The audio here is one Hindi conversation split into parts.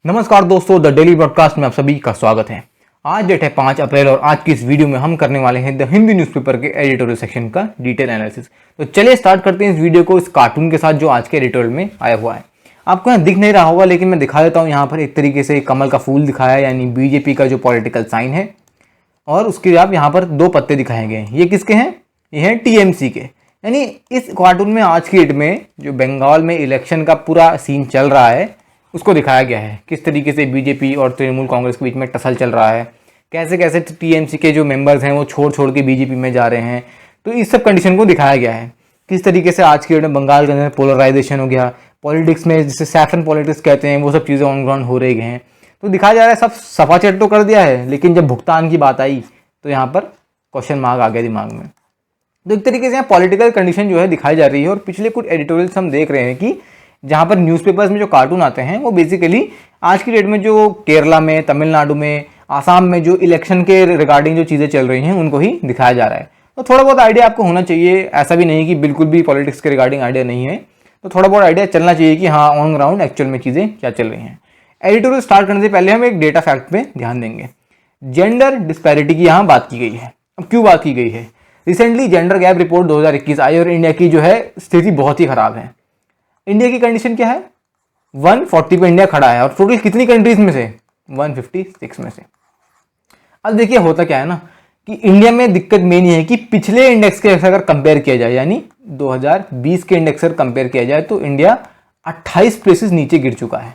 नमस्कार दोस्तों, द डेली ब्रॉडकास्ट में आप सभी का स्वागत है। आज डेट है 5 अप्रैल और आज की इस वीडियो में हम करने वाले हैं द हिंदी न्यूज़पेपर के एडिटोरियल सेक्शन का डिटेल एनालिसिस। तो चलिए स्टार्ट करते हैं इस वीडियो को इस कार्टून के साथ जो आज के एडिटोरियल में आया हुआ है। आपको यहाँ दिख नहीं रहा होगा लेकिन मैं दिखा देता हूँ। यहाँ पर एक तरीके से कमल का फूल दिखाया है, यानी बीजेपी का जो पॉलिटिकल साइन है, और उसके आप यहाँ पर 2 पत्ते दिखाए गए हैं। ये किसके हैं? ये हैं टीएमसी के। यानी इस कार्टून में आज की डेट में जो बंगाल में इलेक्शन का पूरा सीन चल रहा है उसको दिखाया गया है। किस तरीके से बीजेपी और तृणमूल कांग्रेस के बीच में टसल चल रहा है, कैसे कैसे टीएमसी के जो मेंबर्स हैं वो छोड़ के बीजेपी में जा रहे हैं। तो इस सब कंडीशन को दिखाया गया है। किस तरीके से आज की डेट में बंगाल के अंदर पोलराइजेशन हो गया, पॉलिटिक्स में जिसे सैफरन पॉलिटिक्स कहते हैं, वो सब चीज़ें ऑन ग्राउंड हो रही हैं। तो दिखाया जा रहा है सब सफाचट तो कर दिया है, लेकिन जब भुगतान की बात आई तो यहाँ पर क्वेश्चन मार्क आ गया दिमाग में। तो एक तरीके से यहाँ पॉलिटिकल कंडीशन जो है दिखाई जा रही है। और पिछले कुछ एडिटोरियल्स हम देख रहे हैं कि जहाँ पर न्यूज़पेपर्स में जो कार्टून आते हैं वो बेसिकली आज की डेट में जो केरला में, तमिलनाडु में, आसाम में जो इलेक्शन के रिगार्डिंग जो चीज़ें चल रही हैं उनको ही दिखाया जा रहा है। तो थोड़ा बहुत आइडिया आपको होना चाहिए, ऐसा भी नहीं कि बिल्कुल भी पॉलिटिक्स के रिगार्डिंग आइडिया नहीं है। तो थोड़ा बहुत आइडिया चलना चाहिए कि हाँ ऑन ग्राउंड एक्चुअल में चीज़ें क्या चल रही हैं। एडिटोरियल स्टार्ट करने से पहले हम एक डेटा फैक्ट पे ध्यान देंगे। जेंडर डिस्पैरिटी की यहाँ बात की गई है। अब क्यों बात की गई है? रिसेंटली जेंडर गैप रिपोर्ट 2021 आई और इंडिया की जो है स्थिति बहुत ही खराब है। इंडिया की कंडीशन क्या है? 140 पे इंडिया खड़ा है और टोटल कितनी कंट्रीज में से? 156 में से। अब देखिए होता क्या है ना कि इंडिया में दिक्कत मेन ये है कि पिछले इंडेक्स के अगर कंपेयर किया जाए, यानी 2020 के इंडेक्स अगर कंपेयर किया जाए तो इंडिया 28 प्लेसेस नीचे गिर चुका है।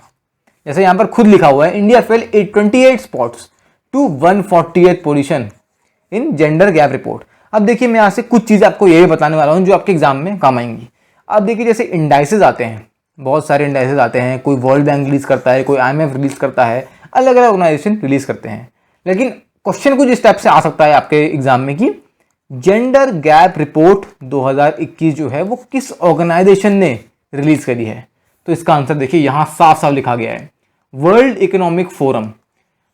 जैसे यहां पर खुद लिखा हुआ है, India fell 28 spots to 148th position in gender gap report. अब देखिए मैं यहां से कुछ चीजें आपको ये बताने वाला हूं जो आपके एग्जाम में काम आएंगी। अब देखिए जैसे इंडाइसेस आते हैं, बहुत सारे इंडाइसेस आते हैं, कोई वर्ल्ड बैंक रिलीज करता है, कोई IMF रिलीज करता है, अलग अलग ऑर्गेनाइजेशन रिलीज करते हैं। लेकिन क्वेश्चन कुछ इस टाइप से आ सकता है आपके एग्जाम में कि जेंडर गैप रिपोर्ट 2021 जो है वो किस ऑर्गेनाइजेशन ने रिलीज करी है? तो इसका आंसर देखिए यहाँ साफ साफ लिखा गया है, वर्ल्ड इकोनॉमिक फोरम।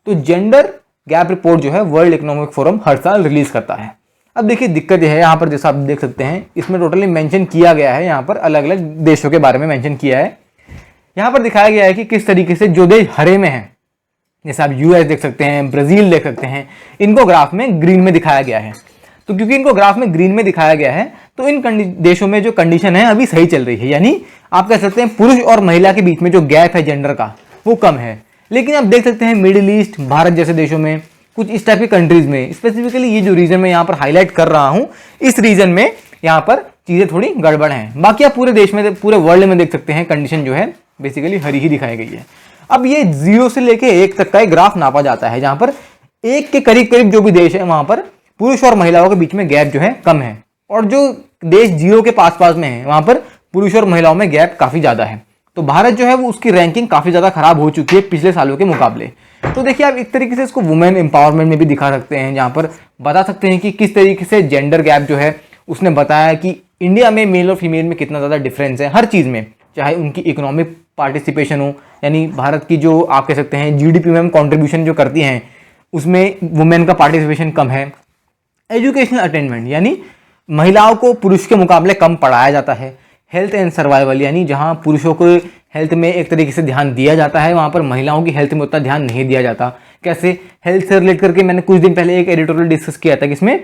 तो जेंडर गैप रिपोर्ट जो है वर्ल्ड इकोनॉमिक फोरम हर साल रिलीज करता है। अब देखिए दिक्कत यह है, यहाँ पर जैसा आप देख सकते हैं इसमें टोटली मेंशन किया गया है, यहाँ पर अलग अलग देशों के बारे में मेंशन किया है। यहाँ पर दिखाया गया है कि किस तरीके से जो देश हरे में हैं, जैसे आप US देख सकते हैं, ब्राजील देख सकते हैं, इनको ग्राफ में ग्रीन में दिखाया गया है। तो क्योंकि इनको ग्राफ में ग्रीन में दिखाया गया है तो इन देशों में जो कंडीशन है अभी सही चल रही है, यानी आप कह सकते हैं पुरुष और महिला के बीच में जो गैप है जेंडर का वो कम है। लेकिन आप देख सकते हैं मिडिल ईस्ट, भारत जैसे देशों में, कुछ इस टाइप की कंट्रीज में, स्पेसिफिकली ये जो रीजन में यहाँ पर हाईलाइट कर रहा हूँ, इस रीजन में यहाँ पर चीजें थोड़ी गड़बड़ हैं। बाकी आप पूरे देश में, पूरे वर्ल्ड में देख सकते हैं कंडीशन जो है बेसिकली हरी ही दिखाई गई है। अब ये 0 से लेके 1 तक का एक ग्राफ नापा जाता है, जहां पर 1 के करीब करीब जो भी देश है वहां पर पुरुष और महिलाओं के बीच में गैप जो है कम है, और जो देश 0 के पास पास में है वहां पर पुरुष और महिलाओं में गैप काफी ज्यादा है। तो भारत जो है वो उसकी रैंकिंग काफी ज्यादा खराब हो चुकी है पिछले सालों के मुकाबले। तो देखिए आप एक तरीके से इसको वुमेन एम्पावरमेंट में भी दिखा सकते हैं, जहां पर बता सकते हैं कि किस तरीके से जेंडर गैप जो है उसने बताया कि इंडिया में मेल और फीमेल में कितना ज्यादा डिफरेंस है हर चीज में, चाहे उनकी इकोनॉमिक पार्टिसिपेशन हो, यानी भारत की जो आप कह सकते हैं GDP में कंट्रीब्यूशन जो करती हैं उसमें वुमेन का पार्टिसिपेशन कम है। एजुकेशनल अटेनमेंट, यानी महिलाओं को पुरुष के मुकाबले कम पढ़ाया जाता है। हेल्थ एंड सर्वाइवल, यानी जहां पुरुषों को हेल्थ में एक तरीके से ध्यान दिया जाता है वहां पर महिलाओं की हेल्थ में उतना ध्यान नहीं दिया जाता। कैसे? हेल्थ से रिलेट करके मैंने कुछ दिन पहले एक एडिटोरियल डिस्कस किया था, किसमें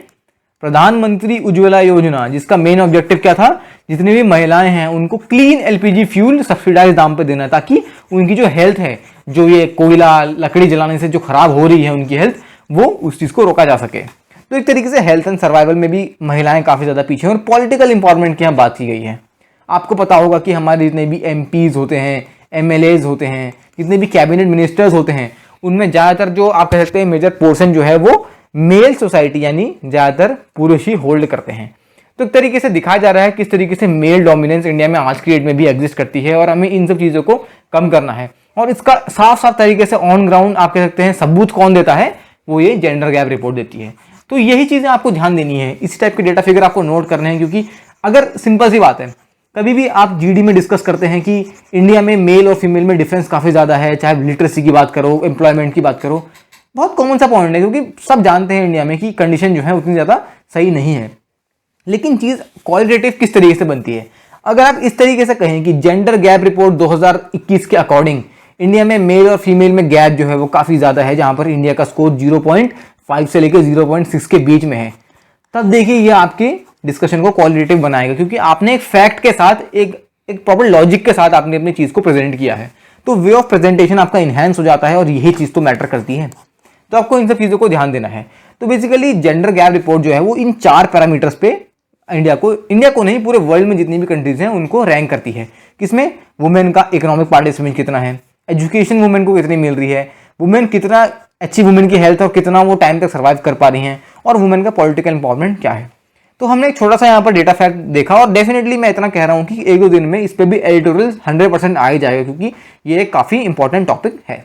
प्रधानमंत्री उज्ज्वला योजना, जिसका मेन ऑब्जेक्टिव क्या था, जितनी भी महिलाएं हैं उनको क्लीन LPG फ्यूल सब्सिडाइज दाम पे देना, ताकि उनकी जो हेल्थ है, जो ये कोयला लकड़ी जलाने से जो खराब हो रही है उनकी हेल्थ, वो उस चीज को रोका जा सके। तो एक तरीके से हेल्थ एंड सर्वाइवल में भी महिलाएं काफी ज्यादा पीछे हैं। और पॉलिटिकल इंपावरमेंट की यहाँ बात की गई है। आपको पता होगा कि हमारे जितने भी MPs होते हैं, MLAs होते हैं, जितने भी कैबिनेट मिनिस्टर्स होते हैं, उनमें ज्यादातर जो आप कह सकते हैं मेजर पोर्शन जो है वो मेल सोसाइटी, यानी ज्यादातर पुरुष ही होल्ड करते हैं। तो एक तरीके से दिखाया जा रहा है किस तरीके से मेल डोमिनेंस इंडिया में आज की डेट में भी एग्जिस्ट करती है, और हमें इन सब चीजों को कम करना है। और इसका साफ साफ तरीके से ऑन ग्राउंड आप कह सकते हैं सबूत कौन देता है, वो ये जेंडर गैप रिपोर्ट देती है। तो यही चीजें आपको ध्यान देनी है, इस टाइप के डेटा फिगर आपको नोट करने हैं। क्योंकि अगर सिंपल सी बात है, कभी भी आप GD में डिस्कस करते हैं कि इंडिया में मेल और फीमेल में डिफरेंस काफी ज्यादा है, चाहे लिटरेसी की बात करो, एम्प्लॉयमेंट की बात करो, बहुत कॉमन सा पॉइंट है, क्योंकि सब जानते हैं इंडिया में कि कंडीशन जो है उतनी ज्यादा सही नहीं है। लेकिन चीज क्वालिटेटिव किस तरीके से बनती है? अगर आप इस तरीके से कहें कि जेंडर गैप रिपोर्ट 2021 के अकॉर्डिंग इंडिया में मेल और फीमेल में गैप जो है वो काफ़ी ज़्यादा है, जहाँ पर इंडिया का स्कोर 0.5 से लेकर 0.6 के बीच में है। तब देखिए ये आपके डिस्कशन को क्वालिटेटिव बनाएगा, क्योंकि आपने एक फैक्ट के साथ एक प्रॉपर लॉजिक के साथ आपने अपनी चीज़ को प्रेजेंट किया है। तो वे ऑफ प्रेजेंटेशन आपका इन्हेंस हो जाता है और यही चीज़ तो मैटर करती है। तो आपको इन सब चीज़ों को ध्यान देना है। तो बेसिकली जेंडर गैप रिपोर्ट जो है वो इन 4 पैरामीटर्स पे इंडिया को नहीं, पूरे वर्ल्ड में जितनी भी कंट्रीज हैं उनको रैंक करती है। किसमें? वुमेन का इकोनॉमिक पार्टिसिपेशन कितना है, एजुकेशन वुमेन को कितनी मिल रही है, वुमेन कितना अच्छी वुमेन की हेल्थ और कितना वो टाइम तक सर्वाइव कर पा रही हैं, और वुमेन का पॉलिटिकल एम्पावरमेंट क्या है। तो हमने एक छोटा सा यहाँ पर डेटा फैक्ट देखा, और डेफिनेटली मैं इतना कह रहा हूँ कि 1-2 दिन में इस पर भी एडिटोरियल 100% आ ही जाएगा, क्योंकि ये एक काफ़ी इंपॉर्टेंट टॉपिक है।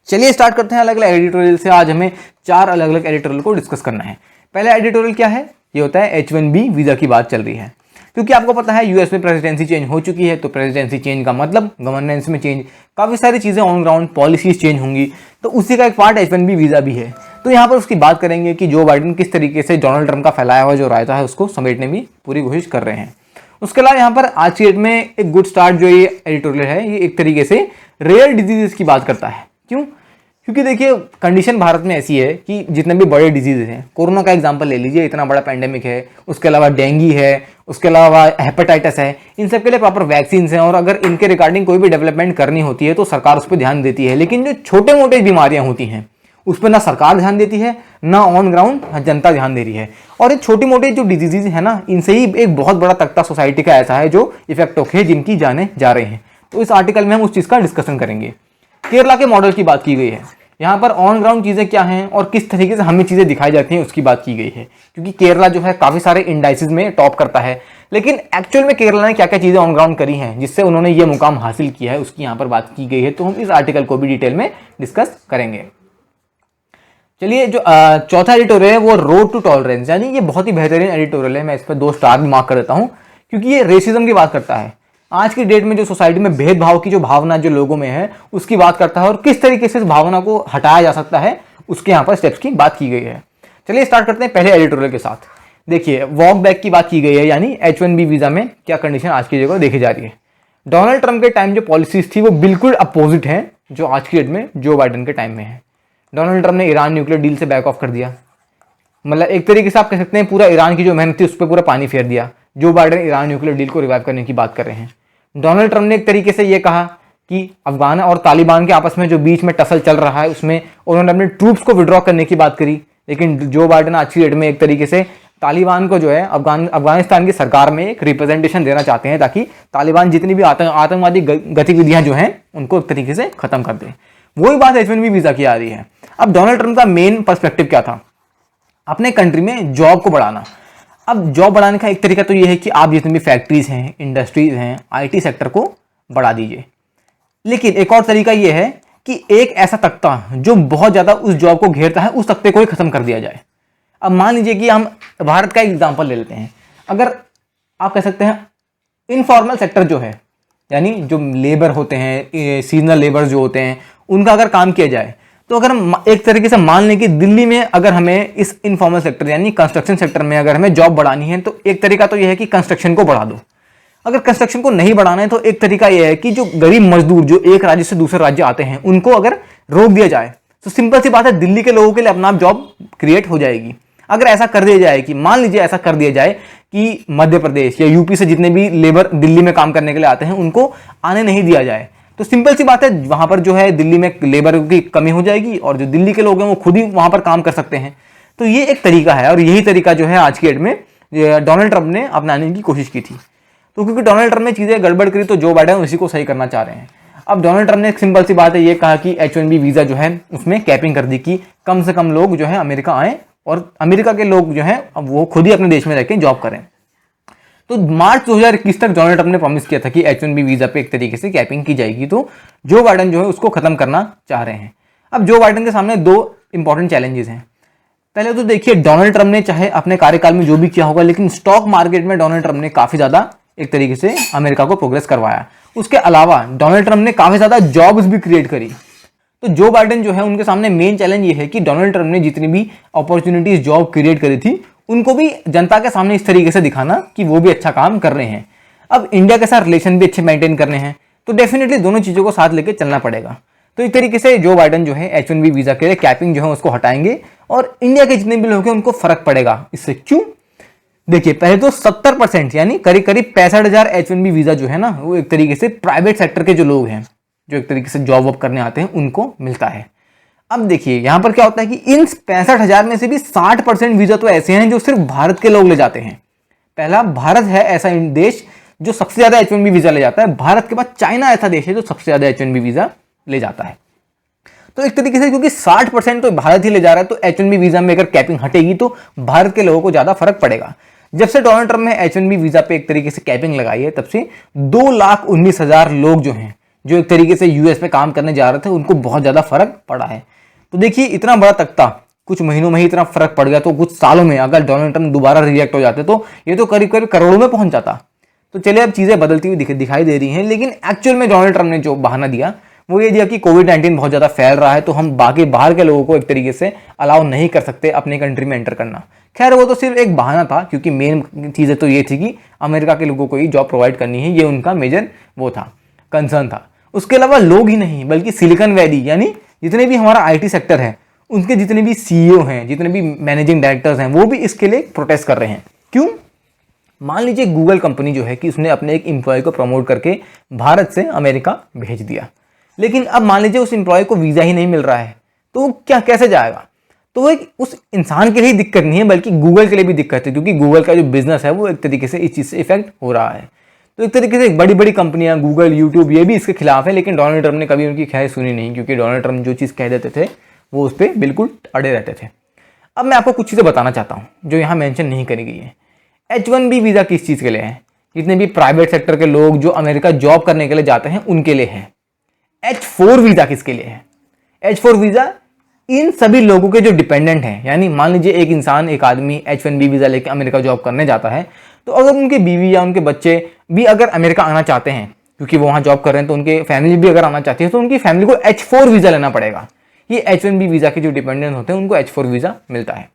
चलिए स्टार्ट करते हैं अलग अलग एडिटोरियल से। आज हमें 4 अलग अलग एडिटोरियल को डिस्कस करना है। पहला एडिटोरियल क्या है? ये होता है H1B वीज़ा की बात चल रही है, क्योंकि आपको पता है यूएस में प्रेसिडेंसी चेंज हो चुकी है। तो प्रेसिडेंसी चेंज का मतलब गवर्नेंस में चेंज, काफ़ी सारी चीज़ें ऑन ग्राउंड पॉलिसीज चेंज होंगी। तो उसी का एक पार्ट H1B वीज़ा भी है। तो यहाँ पर उसकी बात करेंगे कि जो बाइडेन किस तरीके से डोनाल्ड ट्रंप का फैलाया हुआ जो रायता है उसको समेटने में पूरी कोशिश कर रहे हैं। उसके अलावा यहाँ पर आज की डेट में एक गुड स्टार्ट जो ये एडिटोरियल है, ये एक तरीके से रेयर डिजीजेस की बात करता है। क्यों? क्योंकि देखिए कंडीशन भारत में ऐसी है कि जितने भी बड़े डिजीज हैं, कोरोना का एग्जांपल ले लीजिए, इतना बड़ा पैंडेमिक है, उसके अलावा डेंगू है, उसके अलावा हेपेटाइटिस है, इन सब के लिए प्रॉपर वैक्सीन हैं, और अगर इनके रिगार्डिंग कोई भी डेवलपमेंट करनी होती है तो सरकार उस पर ध्यान देती है। लेकिन जो छोटे मोटे बीमारियां होती हैं उस पर ना सरकार ध्यान देती है, ना ऑन ग्राउंड जनता ध्यान दे रही है। और ये छोटी मोटे जो डिजीजेज है ना, इनसे ही एक बहुत बड़ा तख्ता सोसाइटी का ऐसा है जो इफेक्ट होके जिनकी जाने जा रहे हैं। तो इस आर्टिकल में हम उस चीज़ का डिस्कशन करेंगे। केरला के मॉडल की बात की गई है। यहाँ पर ऑन ग्राउंड चीज़ें क्या हैं और किस तरीके से हमें चीज़ें दिखाई जाती हैं उसकी बात की गई है, क्योंकि केरला जो है काफ़ी सारे इंडाइसिस में टॉप करता है। लेकिन एक्चुअल में केरला ने क्या क्या चीज़ें ऑन ग्राउंड करी हैं जिससे उन्होंने ये मुकाम हासिल किया है, उसकी यहाँ पर बात की गई है। तो हम इस आर्टिकल को भी डिटेल में डिस्कस करेंगे। चलिए, जो चौथा एडिटोरियल है वो रोड टू टॉलरेंस, यानी ये बहुत ही बेहतरीन एडिटोरियल है। मैं इस पर 2 स्टार भी मार्क कर देता हूँ, क्योंकि ये रेसिज्म की बात करता है। आज की डेट में जो सोसाइटी में भेदभाव की जो भावना जो लोगों में है उसकी बात करता है, और किस तरीके से इस भावना को हटाया जा सकता है उसके यहाँ पर स्टेप्स की बात की गई है। चलिए स्टार्ट करते हैं पहले एडिटोरियल के साथ। देखिए, वॉक बैक की बात की गई है, यानी H1B वीज़ा में क्या कंडीशन आज की जगह देखी जा रही है। डोनाल्ड ट्रंप के टाइम जो पॉलिसीज थी वो बिल्कुल अपोजिट है जो आज की डेट में जो बाइडेन के टाइम में है। डोनाल्ड ट्रंप ने ईरान न्यूक्लियर डील से बैक ऑफ कर दिया, मतलब एक तरीके से आप कह सकते हैं पूरा ईरान की जो मेहनत थी उस पर पूरा पानी फेर दिया। Joe Biden Iran nuclear deal को रिवाइव करने की बात कर रहे हैं। डोनाल्ड ट्रंप ने एक तरीके से ये कहा कि अफगान और तालिबान के आपस में जो बीच में टसल चल रहा है उसमें उन्होंने अपने ट्रूप्स को विड्रॉ करने की बात करी। लेकिन जो बाइडेन आज की डेट में एक तरीके से तालिबान को जो है अफगानिस्तान की सरकार में एक रिप्रेजेंटेशन देना चाहते हैं, ताकि तालिबान जितनी भी आतंकवादी गतिविधियां जो हैं उनको एक तरीके से खत्म कर दें। वही बात H1B वीज़ा की आ रही है। अब डोनाल्ड ट्रंप का मेन पर्सपेक्टिव क्या था? अपने कंट्री में जॉब को बढ़ाना। अब जॉब बढ़ाने का एक तरीका तो ये है कि आप जितनी भी फैक्ट्रीज हैं, इंडस्ट्रीज हैं, IT सेक्टर को बढ़ा दीजिए। लेकिन एक और तरीका ये है कि एक ऐसा तख्ता जो बहुत ज़्यादा उस जॉब को घेरता है उस तख्ते को ही खत्म कर दिया जाए। अब मान लीजिए कि हम भारत का एग्जाम्पल ले लेते हैं। अगर आप कह सकते हैं इनफॉर्मल सेक्टर जो है, यानी जो लेबर होते हैं, सीजनल लेबर जो होते हैं, उनका अगर काम किया जाए, तो अगर हम एक तरीके से मान लें कि दिल्ली में अगर हमें इस इनफॉर्मल सेक्टर यानी कंस्ट्रक्शन सेक्टर में अगर हमें जॉब बढ़ानी है तो एक तरीका तो यह है कि कंस्ट्रक्शन को बढ़ा दो। अगर कंस्ट्रक्शन को नहीं बढ़ाना है तो एक तरीका यह है कि जो गरीब मजदूर जो एक राज्य से दूसरे राज्य आते हैं उनको अगर रोक दिया जाए, तो सिंपल सी बात है दिल्ली के लोगों के लिए अपना आप जॉब क्रिएट हो जाएगी। अगर ऐसा कर दिया जाए कि मान लीजिए ऐसा कर दिया जाए कि मध्य प्रदेश या यूपी से जितने भी लेबर दिल्ली में काम करने के लिए आते हैं उनको आने नहीं दिया जाए, तो सिंपल सी बात है वहां पर जो है दिल्ली में लेबर की कमी हो जाएगी और जो दिल्ली के लोग हैं वो खुद ही वहां पर काम कर सकते हैं। तो ये एक तरीका है, और यही तरीका जो है आज की डेट में डोनाल्ड ट्रंप ने अपनाने की कोशिश की थी। तो क्योंकि डोनाल्ड ट्रंप ने चीज़ें गड़बड़ करी तो जो बाइडेन उसी को सही करना चाह रहे हैं। अब डोनाल्ड ट्रंप ने एक सिंपल सी बात है ये कहा कि H1B वीज़ा जो है उसमें कैपिंग कर दी कि कम से कम लोग जो है अमेरिका आएँ और अमेरिका के लोग जो हैं वो खुद ही अपने देश में रह के जॉब करें। तो मार्च 2021 तक डोनाल्ड ट्रंप ने प्रॉमिस किया था कि H1B वीज़ा पे एक तरीके से कैपिंग की जाएगी, तो जो बाइडेन जो है उसको खत्म करना चाह रहे हैं। अब जो बाइडेन के सामने 2 इंपॉर्टेंट चैलेंजेस हैं। पहले तो देखिए, डोनाल्ड ट्रंप ने चाहे अपने कार्यकाल में जो भी किया होगा, लेकिन स्टॉक मार्केट में डोनाल्ड ट्रंप ने काफ़ी ज़्यादा एक तरीके से अमेरिका को प्रोग्रेस करवाया। उसके अलावा डोनाल्ड ट्रंप ने काफ़ी ज़्यादा जॉब्स भी क्रिएट करी। तो जो बाइडेन जो है उनके सामने मेन चैलेंज ये है कि डोनाल्ड ट्रंप ने जितनी भी अपॉर्चुनिटीज जॉब क्रिएट करी थी उनको भी जनता के सामने इस तरीके से दिखाना कि वो भी अच्छा काम कर रहे हैं। अब इंडिया के साथ रिलेशन भी अच्छे मेंटेन करने हैं, तो डेफिनेटली दोनों चीज़ों को साथ लेके चलना पड़ेगा। तो एक तरीके से जो बाइडन जो है H1B वीज़ा के लिए कैपिंग जो है उसको हटाएंगे और इंडिया के जितने भी लोग हैं उनको फर्क पड़ेगा इससे। क्यों? देखिए, पहले तो 70% यानी करीब करीब 65,000 H1B वीज़ा जो है ना वो एक तरीके से प्राइवेट सेक्टर के जो लोग हैं, जो एक तरीके से जॉब वॉब करने आते हैं, उनको मिलता है। अब देखिए यहाँ पर क्या होता है कि इन 65,000 में से भी 60% वीज़ा तो ऐसे हैं जो सिर्फ भारत के लोग ले जाते हैं। पहला भारत है ऐसा देश जो सबसे ज़्यादा H1B वीज़ा ले जाता है। भारत के बाद चाइना ऐसा देश है जो सबसे ज़्यादा H1B वीज़ा ले जाता है। तो एक तरीके से क्योंकि 60% तो भारत ही ले जा रहा है, तो H1B वीज़ा में अगर कैपिंग हटेगी तो भारत के लोगों को ज़्यादा फर्क पड़ेगा। जब से डोनाल्ड ट्रंप ने H1B वीज़ा पे एक तरीके से कैपिंग लगाई है, तब से 2,19,000 लोग जो हैं, जो एक तरीके से यूएस में काम करने जा रहे थे, उनको बहुत ज़्यादा फर्क पड़ा है। तो देखिए, इतना बड़ा तख्ता कुछ महीनों में ही इतना फर्क पड़ गया, तो कुछ सालों में अगर डोनाल्ड ट्रंप दोबारा रिएक्ट हो जाते तो ये तो करीब करीब करोड़ों में पहुंच जाता। तो चलिए, अब चीज़ें बदलती हुई दिखाई दे रही हैं, लेकिन एक्चुअल में डोनाल्ड ट्रंप ने जो बहाना दिया वो ये दिया कि कोविड-19 बहुत ज़्यादा फैल रहा है, तो हम बाकी बाहर के लोगों को एक तरीके से अलाउ नहीं कर सकते अपने कंट्री में एंटर करना। खैर, वो तो सिर्फ एक बहाना था, क्योंकि मेन चीज़ें तो ये थी कि अमेरिका के लोगों को ही जॉब प्रोवाइड करनी है, ये उनका मेजर वो था, कंसर्न था। उसके अलावा लोग ही नहीं बल्कि सिलिकॉन वैली यानी जितने भी हमारा IT सेक्टर है, उनके जितने भी CEO हैं, जितने भी मैनेजिंग डायरेक्टर्स हैं, वो भी इसके लिए प्रोटेस्ट कर रहे हैं। क्यों? मान लीजिए गूगल कंपनी जो है कि उसने अपने एक एम्प्लॉय को प्रमोट करके भारत से अमेरिका भेज दिया, लेकिन अब मान लीजिए उस एम्प्लॉय को वीज़ा ही नहीं मिल रहा है, तो वो क्या कैसे जाएगा? तो एक उस इंसान के लिए दिक्कत नहीं है बल्कि गूगल के लिए भी दिक्कत है, क्योंकि गूगल का जो बिजनेस है वो एक तरीके से इस चीज़ से इफेक्ट हो रहा है। तो एक तरीके से बड़ी बड़ी कंपनियां गूगल, यूट्यूब, ये भी इसके खिलाफ है, लेकिन डोनाल्ड ट्रंप ने कभी उनकी खैर सुनी नहीं, क्योंकि डोनाल्ड ट्रंप जो चीज़ कह देते थे वो उस पर बिल्कुल अड़े रहते थे। अब मैं आपको कुछ चीज़ें बताना चाहता हूँ जो यहाँ मेंशन नहीं करी गई है। H1B वीज़ा किस चीज़ के लिए है? जितने भी प्राइवेट सेक्टर के लोग जो अमेरिका जॉब करने के लिए जाते हैं उनके लिए है। H4 वीज़ा किसके लिए है? H4 वीज़ा इन सभी लोगों के जो डिपेंडेंट हैं, यानी मान लीजिए एक इंसान, एक आदमी H1B वीज़ा लेकर अमेरिका जॉब करने जाता है, तो अगर उनके बीवी या उनके बच्चे भी अगर अमेरिका आना चाहते हैं, क्योंकि वो वहाँ जॉब कर रहे हैं, तो उनके फैमिली भी अगर आना चाहती है, तो उनकी फैमिली को H4 वीज़ा लेना पड़ेगा। ये H1B वीज़ा के जो डिपेंडेंट होते हैं उनको H4 वीज़ा मिलता है।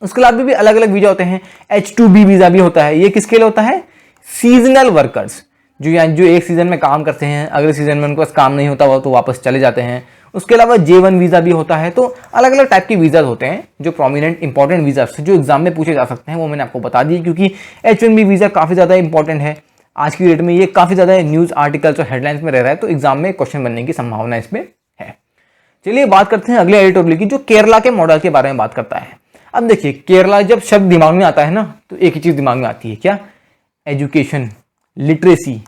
उसके अलावा भी अलग अलग वीज़ा होते हैं। H2B वीज़ा भी होता है। ये किसके लिए होता है? सीजनल वर्कर्स, जो एक सीज़न में काम करते हैं, अगले सीज़न में उनके पास काम नहीं होता तो वापस चले जाते हैं। उसके अलावा J1 वीज़ा भी होता है। तो अलग अलग टाइप के वीज़ा होते हैं जो प्रोमिनेंट इंपॉर्टेंट वीज़ा जो एग्जाम में पूछे जा सकते हैं, वो मैंने आपको बता दिए, क्योंकि H1B वीज़ा काफ़ी ज़्यादा इंपॉर्टेंट है आज की डेट में। ये काफ़ी ज़्यादा न्यूज़ आर्टिकल्स और हेडलाइंस में रह रहा है, तो एग्जाम में क्वेश्चन बनने की संभावना इसमें है। चलिए बात करते हैं अगले एडिटोरियल की, जो केरला के मॉडल के बारे में बात करता है। अब देखिए, केरला जब शब्द दिमाग में आता है ना, तो एक ही चीज़ दिमाग में आती है, क्या? एजुकेशन, लिटरेसी,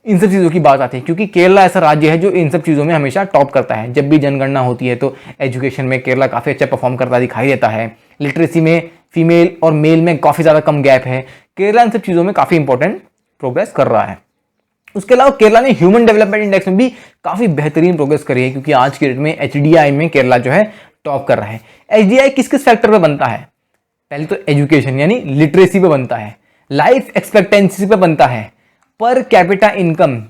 इन सब चीज़ों की बात आती है, क्योंकि केरला ऐसा राज्य है जो इन सब चीज़ों में हमेशा टॉप करता है। जब भी जनगणना होती है तो एजुकेशन में केरला काफ़ी अच्छा परफॉर्म करता दिखाई देता है। लिटरेसी में फीमेल और मेल में काफ़ी ज़्यादा कम गैप है। केरला इन सब चीज़ों में काफ़ी इंपॉर्टेंट प्रोग्रेस कर रहा है। उसके अलावा केरला ने ह्यूमन डेवलपमेंट इंडेक्स में भी काफ़ी बेहतरीन प्रोग्रेस करी है, क्योंकि आज के डेट में HDI में केरला जो है टॉप कर रहा है। HDI किस किस फैक्टर पे बनता है? पहले तो एजुकेशन यानी लिटरेसी पे बनता है, लाइफ एक्सपेक्टेंसी पे बनता है, पर कैपिटा इनकम,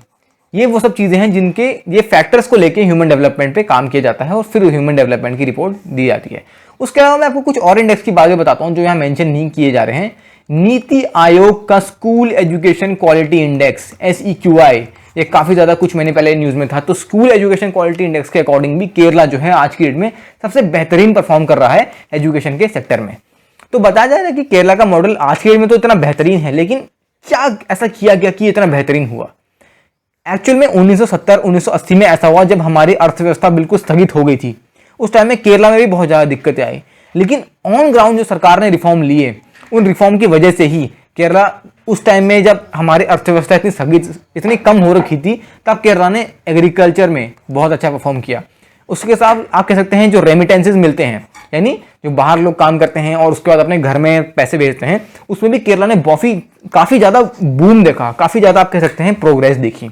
ये वो सब चीज़ें हैं जिनके ये फैक्टर्स को लेके ह्यूमन डेवलपमेंट पे काम किया जाता है और फिर ह्यूमन डेवलपमेंट की रिपोर्ट दी जाती है। उसके अलावा मैं आपको कुछ और इंडेक्स की बातें बताता हूँ जो यहाँ मेंशन नहीं किए जा रहे हैं। नीति आयोग का school education quality index SEQI, ये काफ़ी ज़्यादा कुछ महीने पहले न्यूज़ में था। तो स्कूल एजुकेशन क्वालिटी इंडेक्स के अकॉर्डिंग भी केरला जो है आज की डेट में सबसे बेहतरीन परफॉर्म कर रहा है एजुकेशन के सेक्टर में। तो बताया जाए ना कि केरला का मॉडल आज की डेट में तो इतना बेहतरीन है, लेकिन क्या ऐसा किया गया कि इतना बेहतरीन हुआ? एक्चुअल में 1970-1980 में ऐसा हुआ जब हमारी अर्थव्यवस्था बिल्कुल स्थगित हो गई थी। उस टाइम में केरला में भी बहुत ज़्यादा दिक्कतें आई, लेकिन ऑन ग्राउंड जो सरकार ने रिफॉर्म लिए, उन रिफॉर्म की वजह से ही केरला उस टाइम में, जब हमारी अर्थव्यवस्था इतनी स्थगित, इतनी कम हो रखी थी, तब केरला ने एग्रीकल्चर में बहुत अच्छा परफॉर्म किया। उसके साथ आप कह सकते हैं जो रेमिटेंसेज मिलते हैं, यानी जो बाहर लोग काम करते हैं और उसके बाद अपने घर में पैसे भेजते हैं, उसमें भी केरला ने काफ़ी ज़्यादा बूम देखा, काफ़ी ज़्यादा आप कह सकते हैं प्रोग्रेस देखी।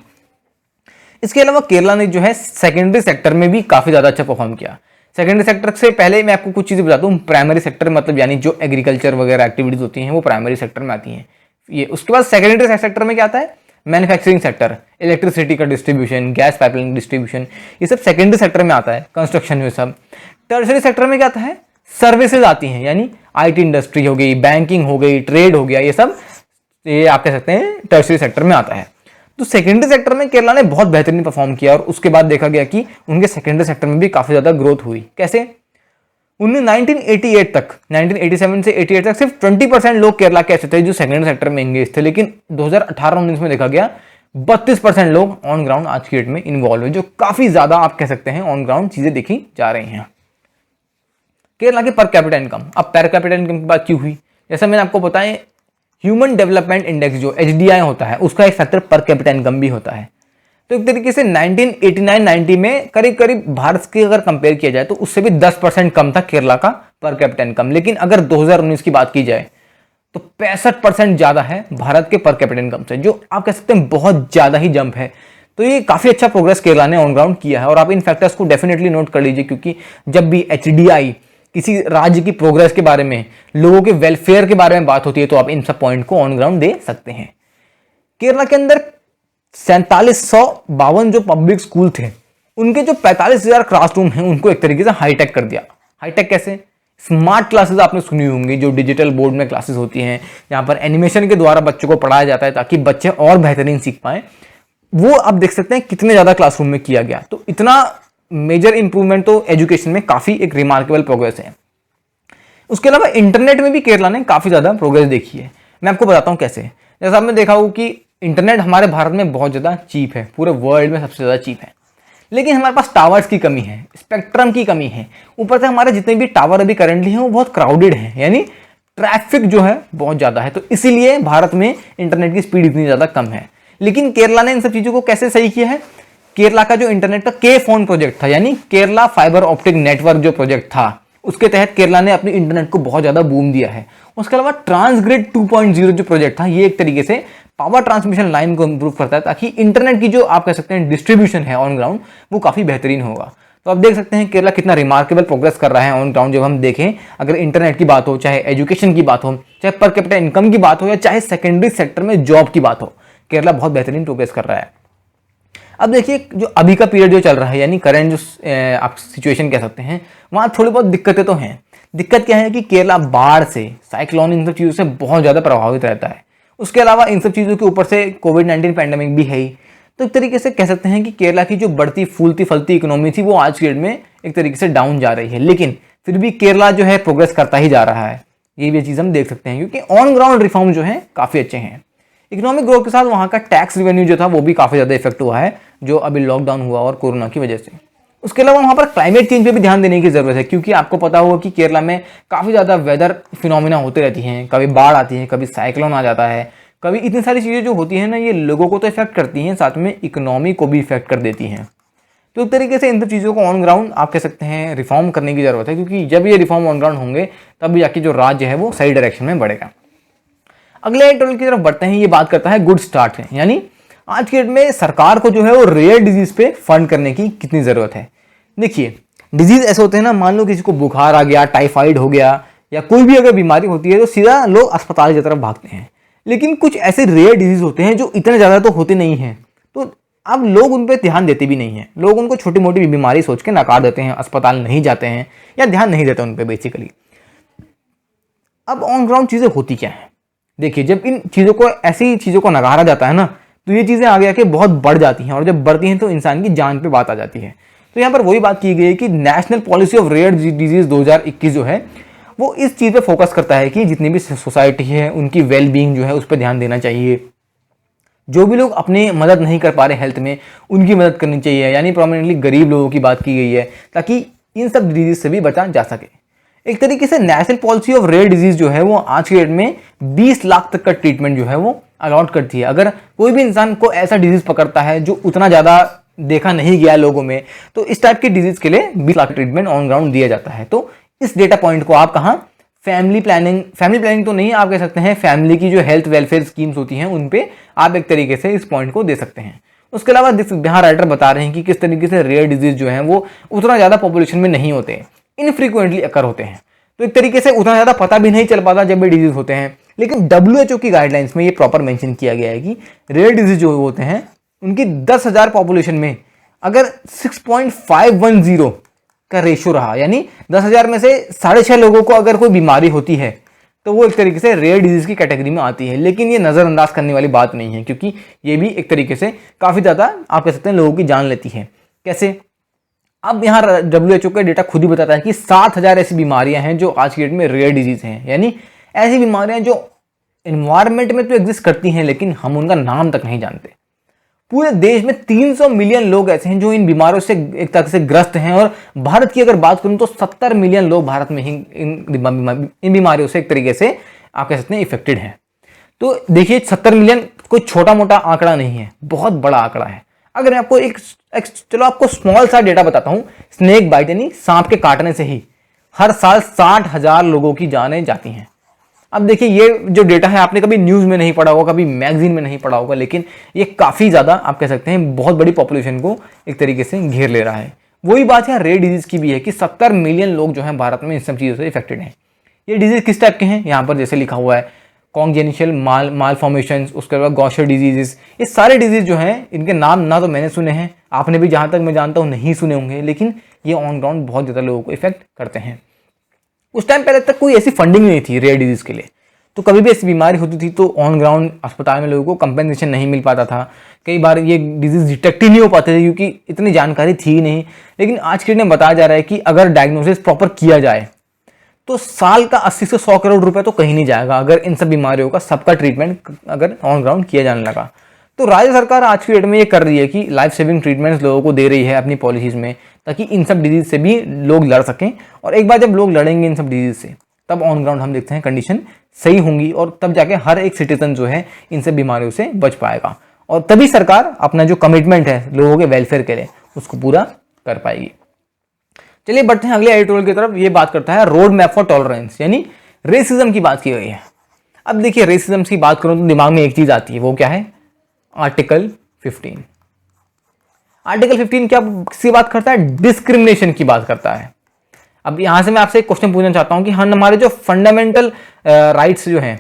इसके अलावा केरला ने जो है सेकेंडरी सेक्टर में भी काफ़ी ज़्यादा अच्छा परफॉर्म किया। सेकेंडरी सेक्टर से पहले मैं आपको कुछ चीज़ें बताता हूँ। प्राइमरी सेक्टर मतलब यानी जो एग्रीकल्चर वगैरह एक्टिविटीज़ होती हैं वो प्राइमरी सेक्टर में आती हैं। ये उसके बाद सेकेंडरी सेक्टर में क्या आता है? मैन्युफैक्चरिंग सेक्टर, इलेक्ट्रिसिटी का डिस्ट्रीब्यूशन, गैस पाइपलाइन डिस्ट्रीब्यूशन, ये सब सेकेंडरी सेक्टर में आता है। कंस्ट्रक्शन में सब। टर्शरी सेक्टर में क्या आता है? सर्विसेज आती हैं, यानी IT इंडस्ट्री हो गई, बैंकिंग हो गई, ट्रेड हो गया, ये सब ये आप कह सकते हैं टर्शरी सेक्टर में आता है। तो सेकेंडरी सेक्टर में केरला ने बहुत बेहतरीन परफॉर्म किया और उसके बाद देखा गया कि उनके सेकेंडरी सेक्टर में भी काफ़ी ज़्यादा ग्रोथ हुई। कैसे? उन्हें 1988 तक, 1987 से 88 तक सिर्फ 20% लोग केरला के ऐसे थे जो सेकेंडरी सेक्टर में एंगेज थे, लेकिन 2018-19 में देखा गया 32% लोग ऑन ग्राउंड आज की डेट में इन्वॉल्व है, जो काफ़ी ज़्यादा आप कह सकते हैं ऑन ग्राउंड चीज़ें देखी जा रही हैं। केरला की पर कैपिटा इनकम, अब पर कैपिटा इनकम की बात क्यों हुई? जैसा मैंने आपको बताया, ह्यूमन डेवलपमेंट इंडेक्स जो HDI होता है उसका एक फैक्टर पर कैपिटा इनकम भी होता है। तो एक तरीके से 1989-90 में करीब करीब भारत के अगर कंपेयर किया जाए तो उससे भी 10% कम था केरला का पर कैपिटा इनकम, लेकिन अगर 2019 की बात की जाए तो 65% ज़्यादा है भारत के पर कैपिटा इनकम से, जो आप कह सकते हैं बहुत ज़्यादा ही जंप है। तो ये काफ़ी अच्छा प्रोग्रेस केरला ने ऑन ग्राउंड किया है और आप इन फैक्टर्स को डेफिनेटली नोट कर लीजिए, क्योंकि जब भी HDI किसी राज्य की प्रोग्रेस के बारे में, लोगों के वेलफेयर के बारे में बात होती है तो आप इन सब पॉइंट को ऑन ग्राउंड दे सकते हैं। केरला के अंदर 4752 जो पब्लिक स्कूल थे, उनके जो 45,000 क्लासरूम हैं उनको एक तरीके से हाईटेक कर दिया। हाईटेक कैसे? स्मार्ट क्लासेस आपने सुनी होंगी, जो डिजिटल बोर्ड में क्लासेस होती हैं, जहां पर एनिमेशन के द्वारा बच्चों को पढ़ाया जाता है ताकि बच्चे और बेहतरीन सीख पाएं। वो आप देख सकते हैं कितने ज़्यादा क्लासरूम में किया गया। तो इतना मेजर इंप्रूवमेंट तो एजुकेशन में काफ़ी एक रिमार्केबल प्रोग्रेस है। उसके अलावा इंटरनेट में भी केरला ने काफ़ी ज़्यादा प्रोग्रेस देखी है। मैं आपको बताता हूँ कैसे। जैसा आपने देखा हो कि इंटरनेट हमारे भारत में बहुत ज़्यादा चीप है, पूरे वर्ल्ड में सबसे ज़्यादा चीप है, लेकिन हमारे पास टावर्स की कमी है, स्पेक्ट्रम की कमी है। ऊपर से हमारे जितने भी टावर अभी करंटली हैं वो बहुत क्राउडेड हैं, यानी ट्रैफिक जो है बहुत ज़्यादा है। तो इसीलिए भारत में इंटरनेट की स्पीड इतनी ज़्यादा कम है। लेकिन केरला ने इन सब चीज़ों को कैसे सही किया है? केरला का जो इंटरनेट का K-फोन प्रोजेक्ट था, यानी केरला फाइबर ऑप्टिक नेटवर्क जो प्रोजेक्ट था, उसके तहत केरला ने अपनी इंटरनेट को बहुत ज़्यादा बूम दिया है। उसके अलावा ट्रांसग्रिड 2.0 जो प्रोजेक्ट था, ये एक तरीके से पावर ट्रांसमिशन लाइन को इंप्रूव करता है ताकि इंटरनेट की जो आप कह सकते हैं डिस्ट्रीब्यूशन है ऑन ग्राउंड वो काफ़ी बेहतरीन होगा। तो आप देख सकते हैं केरला कितना रिमार्केबल प्रोग्रेस कर रहा है ऑन ग्राउंड। जब हम देखें, अगर इंटरनेट की बात हो, चाहे एजुकेशन की बात हो, चाहे पर कैपिटा इनकम की बात हो, या चाहे सेकेंडरी सेक्टर में जॉब की बात हो, केरला बहुत बेहतरीन प्रोग्रेस कर रहा है। अब देखिए, जो अभी का पीरियड जो चल रहा है, यानी करंट जो आप सिचुएशन कह सकते हैं, वहाँ थोड़ी बहुत दिक्कतें तो हैं। दिक्कत क्या है कि केरला बाढ़ से, साइक्लोन, इन सब चीज़ों से बहुत ज़्यादा प्रभावित रहता है। उसके अलावा इन सब चीज़ों के ऊपर से कोविड-19 पैंडेमिक भी है ही। तो एक तरीके से कह सकते हैं कि केरला की जो बढ़ती फूलती फलती इकोनॉमी थी वो आज के डेट में एक तरीके से डाउन जा रही है, लेकिन फिर भी केरला जो है प्रोग्रेस करता ही जा रहा है। ये भी चीज़ हम देख सकते हैं, क्योंकि ऑन ग्राउंड रिफॉर्म जो है काफ़ी अच्छे हैं। इकोनॉमिक ग्रोथ के साथ वहाँ का टैक्स रेवेन्यू जो था वो भी काफ़ी ज़्यादा इफेक्ट हुआ है, जो अभी लॉकडाउन हुआ और कोरोना की वजह से। उसके अलावा वहाँ पर क्लाइमेट चेंज पे भी ध्यान देने की ज़रूरत है, क्योंकि आपको पता होगा कि केरला में काफ़ी ज़्यादा वेदर फिनोमिना होती रहती हैं। कभी बाढ़ आती है, कभी साइक्लोन आ जाता है, कभी इतनी सारी चीज़ें जो होती हैं ना, ये लोगों को तो इफेक्ट करती हैं, साथ में इकोनॉमी को भी इफेक्ट कर देती हैं। तो एक तरीके से इन सब चीज़ों को ऑन ग्राउंड आप कह सकते हैं रिफॉर्म करने की ज़रूरत है, क्योंकि जब ये रिफॉर्म ऑन ग्राउंड होंगे तब जाके जो राज्य है वो सही डायरेक्शन में बढ़ेगा। अगले एडिटोरियल की तरफ बढ़ते हैं। ये बात करता है गुड स्टार्ट है, यानी आज के डेट में सरकार को जो है वो रेयर डिजीज पे फंड करने की कितनी ज़रूरत है। देखिए, डिजीज ऐसे होते हैं ना, मान लो किसी को बुखार आ गया, टाइफाइड हो गया, या कोई भी अगर बीमारी होती है तो सीधा लोग अस्पताल की तरफ भागते हैं। लेकिन कुछ ऐसे रेयर डिजीज होते हैं जो इतने ज़्यादा तो होते नहीं हैं, तो अब लोग उन पर ध्यान देते भी नहीं हैं। लोग उनको छोटी मोटी बीमारी सोच के नकार देते हैं, अस्पताल नहीं जाते हैं या ध्यान नहीं देते उन पर बेसिकली। अब ऑन ग्राउंड चीज़ें होती क्या है? देखिए, जब इन चीज़ों को, ऐसी चीज़ों को नकारा जाता है ना, तो ये चीज़ें आगे आके बहुत बढ़ जाती हैं, और जब बढ़ती हैं तो इंसान की जान पे बात आ जाती है। तो यहाँ पर वही बात की गई है कि national policy of rare disease 2021 जो है वो इस चीज़ पे फोकस करता है कि जितनी भी सोसाइटी है उनकी वेल बीइंग जो है उस पर ध्यान देना चाहिए। जो भी लोग अपने मदद नहीं कर पा रहे हेल्थ में, उनकी मदद करनी चाहिए, यानी प्रोमिनेंटली गरीब लोगों की बात की गई है, ताकि इन सब डिजीज से भी बचा जा सके। एक तरीके से national policy of rare disease जो है वो आज के डेट में 20 लाख तक का ट्रीटमेंट जो है वो अलॉट करती है। अगर कोई भी इंसान को ऐसा डिजीज पकड़ता है जो उतना ज़्यादा देखा नहीं गया लोगों में, तो इस टाइप के डिजीज के लिए 20 लाख ट्रीटमेंट ऑन ग्राउंड दिया जाता है। तो इस डेटा पॉइंट को आप कहाँ, फैमिली प्लानिंग तो नहीं, आप कह सकते हैं फैमिली की जो हेल्थ वेलफेयर स्कीम्स होती हैं उन पे आप एक तरीके से इस पॉइंट को दे सकते हैं। उसके अलावा यहाँ राइटर बता रहे हैं कि किस तरीके से रेयर डिजीज जो है वो उतना ज़्यादा पॉपुलेशन में नहीं होते, इनफ्रीक्वेंटली अकर होते हैं। तो एक तरीके से उतना ज़्यादा पता भी नहीं चल पाता जब ये डिजीज होते हैं। लेकिन WHO की गाइडलाइंस में ये प्रॉपर मेंशन किया गया है कि रेयर डिजीज जो होते हैं उनकी 10,000 पॉपुलेशन में अगर 6.510 का रेशियो रहा, यानी 10,000 में से 6.5 लोगों को अगर कोई बीमारी होती है, तो वो एक तरीके से रेयर डिजीज़ की कैटेगरी में आती है। लेकिन ये नज़रअंदाज करने वाली बात नहीं है, क्योंकि ये भी एक तरीके से काफ़ी ज़्यादा आप कह सकते हैं लोगों की जान लेती है। कैसे? अब यहाँ WHO का डेटा खुद ही बताता है कि 7,000 ऐसी बीमारियां हैं जो आज की डेट में रेयर डिजीज़ हैं, यानी ऐसी बीमारियां जो इन्वायरमेंट में तो एग्जिस्ट करती हैं लेकिन हम उनका नाम तक नहीं जानते। पूरे देश में 300 मिलियन लोग ऐसे हैं जो इन बीमारियों से एक तरह से ग्रस्त हैं, और भारत की अगर बात करूं तो 70 मिलियन लोग भारत में ही इन बीमारियों से एक तरीके से आप कह सकते हैं इफेक्टेड हैं। तो देखिए 70 मिलियन कोई छोटा मोटा आंकड़ा नहीं है, बहुत बड़ा आंकड़ा है। अगर मैं आपको चलो आपको स्मॉल सा डेटा बताता हूं, स्नेक बाइट यानी सांप के काटने से ही हर साल 60,000 लोगों की जानें जाती हैं। अब देखिए ये जो डेटा है आपने कभी न्यूज़ में नहीं पढ़ा होगा, कभी मैगजीन में नहीं पढ़ा होगा, लेकिन ये काफ़ी ज़्यादा आप कह सकते हैं बहुत बड़ी पॉपुलेशन को एक तरीके से घेर ले रहा है। वही बात है रेयर डिजीज़ की भी है कि 70 मिलियन लोग जो हैं भारत में इन सब चीज़ों से इफेक्टेड हैं। ये डिजीज़ किस टाइप के हैं? यहाँ पर जैसे लिखा हुआ है कॉन्जेनिटल मालफॉर्मेशंस, उसके बाद गॉशर डिजीज़। ये सारे डिजीज़ जो हैं इनके नाम ना तो मैंने सुने हैं, आपने भी जहाँ तक मैं जानता हूँ नहीं सुने होंगे, लेकिन ये ऑन ग्राउंड बहुत ज़्यादा लोगों को इफेक्ट करते हैं। उस टाइम पहले तक कोई ऐसी फंडिंग नहीं थी रेयर डिजीज़ के लिए, तो कभी भी ऐसी बीमारी होती थी तो ऑन ग्राउंड अस्पताल में लोगों को कंपेंसेशन नहीं मिल पाता था। कई बार ये डिजीज़ डिटेक्ट ही नहीं हो पाते थे क्योंकि इतनी जानकारी थी ही नहीं। लेकिन आज के दिन में बताया जा रहा है कि अगर डायग्नोसिस प्रॉपर किया जाए तो साल का 80 से 100 करोड़ रुपए तो कहीं नहीं जाएगा, अगर इन सब बीमारियों का सबका ट्रीटमेंट अगर ऑन ग्राउंड किया जाने लगा। तो राज्य सरकार आज की डेट में ये कर रही है कि लाइफ सेविंग ट्रीटमेंट्स लोगों को दे रही है अपनी पॉलिसीज़ में, ताकि इन सब डिजीज़ से भी लोग लड़ सकें। और एक बार जब लोग लड़ेंगे इन सब डिजीज़ से, तब ऑन ग्राउंड हम देखते हैं कंडीशन सही होंगी, और तब जाके हर एक सिटीजन जो है इन सब बीमारियों से बच पाएगा, और तभी सरकार अपना जो कमिटमेंट है लोगों के वेलफेयर के लिए उसको पूरा कर पाएगी। चलिए बढ़ते हैं अगले एडिटोरियल की तरफ। ये बात करता है रोड मैप फॉर टॉलरेंस, यानी रेसिज्म की बात की गई है। अब देखिए रेसिज्म की बात करूं तो दिमाग में एक चीज आती है, वो क्या है? आर्टिकल 15। आर्टिकल 15 क्या किसकी बात करता है? डिस्क्रिमिनेशन की बात करता है। अब यहां से मैं आपसे एक क्वेश्चन पूछना चाहता हूं कि हमारे जो फंडामेंटल राइट्स जो हैं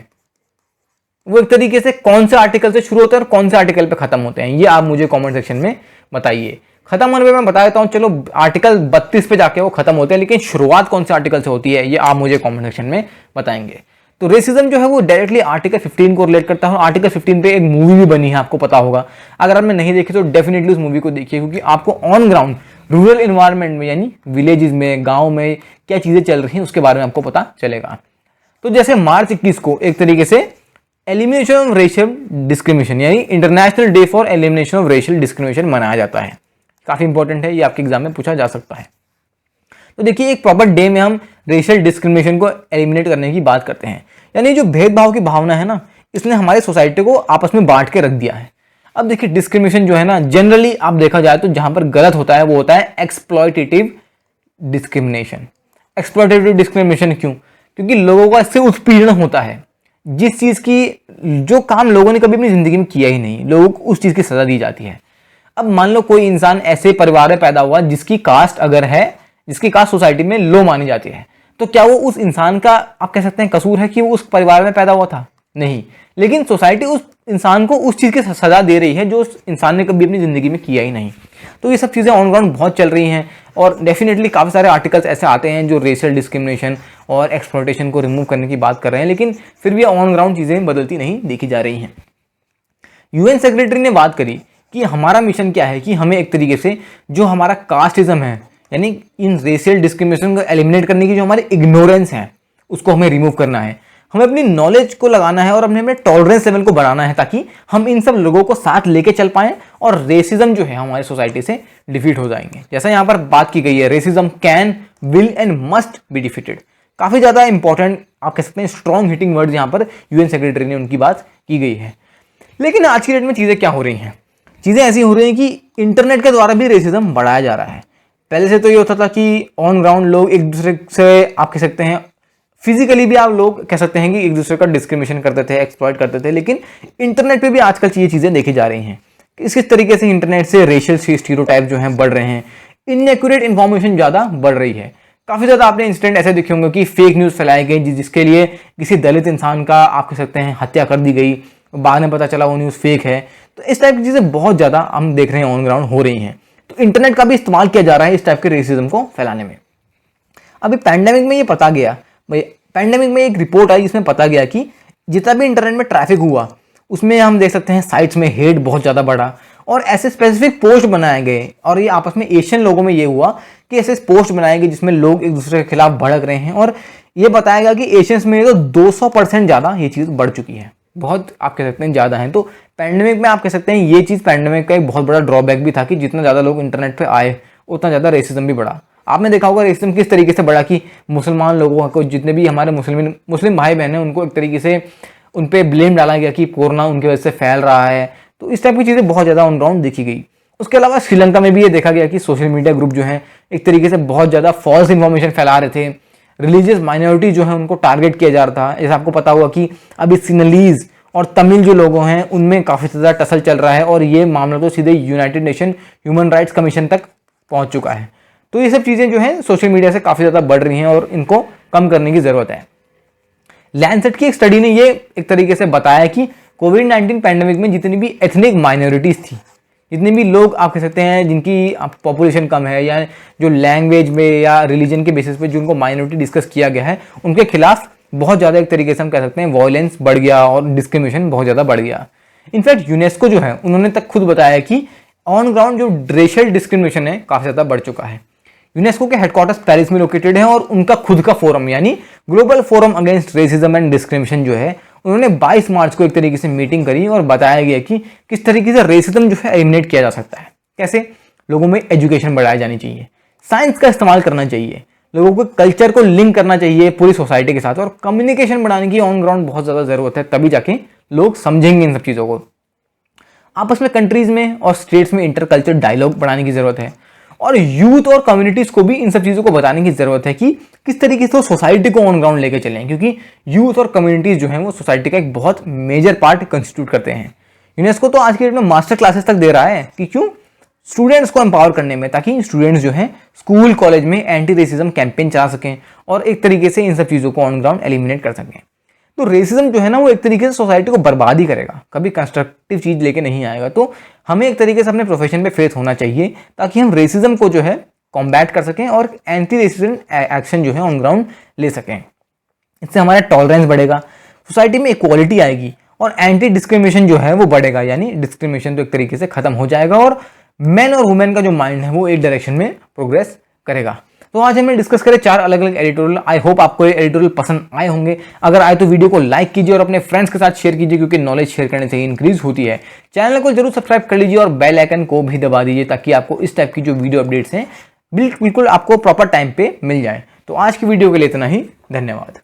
वो एक तरीके से कौन से आर्टिकल से शुरू होते हैं और कौन से आर्टिकल पे खत्म होते हैं, ये आप मुझे कमेंट सेक्शन में बताइए। खत्म होने पे मैं बता देता हूं, चलो आर्टिकल 32 पे जाके वो खत्म होते हैं, लेकिन शुरुआत कौन से आर्टिकल से होती है ये आप मुझे कमेंट सेक्शन में बताएंगे। तो रेसिज्म जो है वो डायरेक्टली आर्टिकल 15 को रिलेट करता है, और आर्टिकल 15 पे एक मूवी भी बनी है, आपको पता होगा। अगर आपने नहीं देखी तो डेफिनेटली उस मूवी को देखिए, क्योंकि आपको ऑन ग्राउंड रूरल इन्वायरमेंट में यानी विलेजेस में, गाँव में क्या चीज़ें चल रही हैं उसके बारे में आपको पता चलेगा। तो जैसे मार्च 21 को एक तरीके से एलिमिनेशन ऑफ रेशियल डिस्क्रिमिनेशन यानी international day for elimination of racial discrimination मनाया जाता है। काफ़ी इंपॉर्टेंट है, ये आपके एग्जाम में पूछा जा सकता है। तो देखिए एक प्रॉपर डे में हम रेशियल डिस्क्रिमिनेशन को एलिमिनेट करने की बात करते हैं, यानी जो भेदभाव की भावना है ना, इसने हमारी सोसाइटी को आपस में बांट के रख दिया है। अब देखिए डिस्क्रिमिनेशन जो है ना, जनरली आप देखा जाए तो जहां पर गलत होता है वो होता है एक्सप्लॉयटेटिव डिस्क्रिमिनेशन। एक्सप्लॉयटेटिव डिस्क्रिमिनेशन क्यों? क्योंकि लोगों का इससे उत्पीड़न होता है, जिस चीज़ की जो काम लोगों ने कभी अपनी ज़िंदगी में किया ही नहीं, लोगों को उस चीज़ की सज़ा दी जाती है। अब मान लो कोई इंसान ऐसे परिवार में पैदा हुआ जिसकी कास्ट अगर है, जिसकी कास्ट सोसाइटी में लो मानी जाती है, तो क्या वो उस इंसान का आप कह सकते हैं कसूर है कि वो उस परिवार में पैदा हुआ था? नहीं, लेकिन सोसाइटी उस इंसान को उस चीज़ की सज़ा दे रही है जो उस इंसान ने कभी अपनी ज़िंदगी में किया ही नहीं। तो ये सब चीज़ें ऑन ग्राउंड बहुत चल रही हैं, और डेफिनेटली काफ़ी सारे आर्टिकल्स ऐसे आते हैं जो रेशियल डिस्क्रिमिनेशन और एक्सप्लॉयटेशन को रिमूव करने की बात कर रहे हैं, लेकिन फिर भी ऑन ग्राउंड चीज़ें बदलती नहीं देखी जा रही हैं। यूएन सेक्रेटरी ने बात करी कि हमारा मिशन क्या है कि हमें एक तरीके से जो हमारा कास्टिज्म है, यानी इन रेशियल डिस्क्रिमिनेशन को एलिमिनेट करने की जो हमारी इग्नोरेंस है उसको हमें रिमूव करना है। हमें अपनी नॉलेज को लगाना है और अपने टॉलरेंस लेवल को बढ़ाना है, ताकि हम इन सब लोगों को साथ लेके चल पाएं और रेसिज्म जो है हमारी सोसाइटी से डिफीट हो जाएंगे। जैसा यहाँ पर बात की गई है, racism can, will and must be defeated. काफ़ी ज़्यादा इंपॉर्टेंट आप कह सकते हैं स्ट्रॉन्ग हिटिंग वर्ड यहाँ पर यूएन सेक्रेटरी ने उनकी बात की गई है। लेकिन आज की डेट में चीज़ें क्या हो रही हैं? चीज़ें ऐसी हो रही हैं कि इंटरनेट के द्वारा भी रेसिज्म बढ़ाया जा रहा है। पहले से तो ये होता था कि ऑन ग्राउंड लोग एक दूसरे से आप कह सकते हैं फिजिकली भी आप लोग कह सकते हैं कि एक दूसरे का डिस्क्रिमिनेशन करते थे, एक्सप्लॉइट करते थे, लेकिन इंटरनेट पे भी आजकल ये चीज़ें देखी जा रही हैं। किस तरीके से इंटरनेट से रेशियल स्टीरियोटाइप जो हैं बढ़ रहे हैं, इनएक्यूरेट इन्फॉर्मेशन ज़्यादा बढ़ रही है। काफ़ी ज़्यादा आपने इंसिडेंट ऐसे देखे होंगे कि फेक न्यूज़ फैलाई गई जिसके लिए किसी दलित इंसान का आप कह सकते हैं हत्या कर दी गई, बाद में पता चला वो न्यूज़ फेक है। तो इस टाइप की चीज़ें बहुत ज़्यादा हम देख रहे हैं ऑन ग्राउंड हो रही हैं। तो इंटरनेट का भी इस्तेमाल किया जा रहा है इस टाइप के रेसिज्म को फैलाने में। अभी पैंडेमिक में ये पता गया, भाई पैंडेमिक में एक रिपोर्ट आई जिसमें पता गया कि जितना भी इंटरनेट में ट्रैफिक हुआ उसमें हम देख सकते हैं साइट्स में हेट बहुत ज़्यादा बढ़ा और ऐसे स्पेसिफिक पोस्ट बनाए गए, और ये आपस में एशियन लोगों में ये हुआ कि ऐसे पोस्ट बनाए गए जिसमें लोग एक दूसरे के खिलाफ भड़क रहे हैं, और ये बताया गया कि एशियंस में तो 200% ज़्यादा ये चीज़ बढ़ चुकी है। बहुत आप कह सकते हैं ज़्यादा है। तो पैंडेमिक में आप कह सकते हैं ये चीज़ पैंडेमिक का एक बहुत बड़ा ड्रॉबैक भी था कि जितना ज़्यादा लोग इंटरनेट पर आए उतना ज़्यादा रेसिज्म भी बढ़ा। आपने देखा होगा रेसिज्म किस तरीके से बढ़ा कि मुसलमान लोगों को, जितने भी हमारे मुस्लिम भाई बहन हैं, उनको एक तरीके से उन पर ब्लेम डाला गया कि कोरोना उनकी वजह से फैल रहा है। तो इस टाइप की चीज़ें बहुत ज़्यादा ऑन ग्राउंड देखी गई। उसके अलावा श्रीलंका में भी ये देखा गया कि सोशल मीडिया ग्रुप जो है एक तरीके से बहुत ज़्यादा फॉल्स इन्फॉर्मेशन फैला रहे थे। रिलीजियस माइनॉरिटी जो है उनको टारगेट किया जा रहा था। जैसे आपको पता होगा कि अभी सिनलीज और तमिल जो लोगों हैं उनमें काफ़ी ज़्यादा टसल चल रहा है, और ये मामला तो सीधे United nation human rights commission तक पहुँच चुका है। तो ये सब चीज़ें जो हैं सोशल मीडिया से काफ़ी ज़्यादा बढ़ रही हैं और इनको कम करने की ज़रूरत है। लैंसेट की एक स्टडी ने ये एक तरीके से बताया कि कोविड-19 पैंडेमिक में जितनी भी एथनिक माइनॉरिटीज़ थी, जितने भी लोग आप कह सकते हैं जिनकी पॉपुलेशन कम है या जो लैंग्वेज में या रिलीजन के बेसिस पे जिनको माइनॉरिटी डिस्कस किया गया है, उनके खिलाफ बहुत ज़्यादा एक तरीके से हम कह सकते हैं वायलेंस बढ़ गया और डिस्क्रिमिनेशन बहुत ज़्यादा बढ़ गया। इनफैक्ट यूनेस्को जो है उन्होंने तक खुद बताया कि ऑन ग्राउंड जो रेशियल डिस्क्रिमिनेशन है काफ़ी ज़्यादा बढ़ चुका है। यूनेस्को के हेडक्वार्टर्स पेरिस में लोकेटेड है और उनका खुद का फोरम यानी global forum against racism and discrimination जो है उन्होंने 22 मार्च को एक तरीके से मीटिंग करी और बताया गया कि किस तरीके से रेसिज्म जो है एलिमिनेट किया जा सकता है। कैसे? लोगों में एजुकेशन बढ़ाई जानी चाहिए, साइंस का इस्तेमाल करना चाहिए, लोगों को कल्चर को लिंक करना चाहिए पूरी सोसाइटी के साथ, और कम्युनिकेशन बढ़ाने की ऑन ग्राउंड बहुत ज़्यादा ज़रूरत है। तभी जाके लोग समझेंगे इन सब चीज़ों को। आपस में कंट्रीज़ में और स्टेट्स में इंटरकल्चर डायलॉग बढ़ाने की ज़रूरत है, और यूथ और कम्युनिटीज़ को भी इन सब चीज़ों को बताने की ज़रूरत है कि किस तरीके से वो सोसाइटी को ऑन ग्राउंड लेके चलें, क्योंकि यूथ और कम्युनिटीज़ जो हैं वो सोसाइटी का एक बहुत मेजर पार्ट कंस्टिट्यूट करते हैं। यूनेस्को तो आज के डेट में मास्टर क्लासेस तक दे रहा है कि क्यों, स्टूडेंट्स को एम्पावर करने में, ताकि स्टूडेंट्स जो हैं स्कूल कॉलेज में एंटी रेसिज्म कैंपेन चला सकें और एक तरीके से इन सब चीज़ों को ऑन ग्राउंड एलिमिनेट कर सकें। तो रेसिज्म जो है ना वो एक तरीके से सोसाइटी को बर्बाद ही करेगा, कभी कंस्ट्रक्टिव चीज़ लेके नहीं आएगा। तो हमें एक तरीके से अपने प्रोफेशन पे फेथ होना चाहिए ताकि हम रेसिज्म को जो है कॉम्बैट कर सकें और एंटी रेसिज्म एक्शन जो है ऑन ग्राउंड ले सकें। इससे हमारा टॉलरेंस बढ़ेगा, सोसाइटी में इक्वालिटी आएगी और एंटी डिस्क्रिमिनेशन जो है वो बढ़ेगा, यानी डिस्क्रिमिनेशन तो एक तरीके से खत्म हो जाएगा और मैन और वुमेन का जो माइंड है वो एक डायरेक्शन में प्रोग्रेस करेगा। तो आज हमने डिस्कस करें 4 अलग अलग एडिटोरियल। आई होप आपको ये एडिटोरियल पसंद आए होंगे। अगर आए तो वीडियो को लाइक कीजिए और अपने फ्रेंड्स के साथ शेयर कीजिए, क्योंकि नॉलेज शेयर करने से ही इंक्रीज होती है। चैनल को जरूर सब्सक्राइब कर लीजिए और बेल आइकन को भी दबा दीजिए ताकि आपको इस टाइप की जो वीडियो अपडेट्स हैं बिल्कुल आपको प्रॉपर टाइम पे मिल जाए। तो आज की वीडियो के लिए इतना ही, धन्यवाद।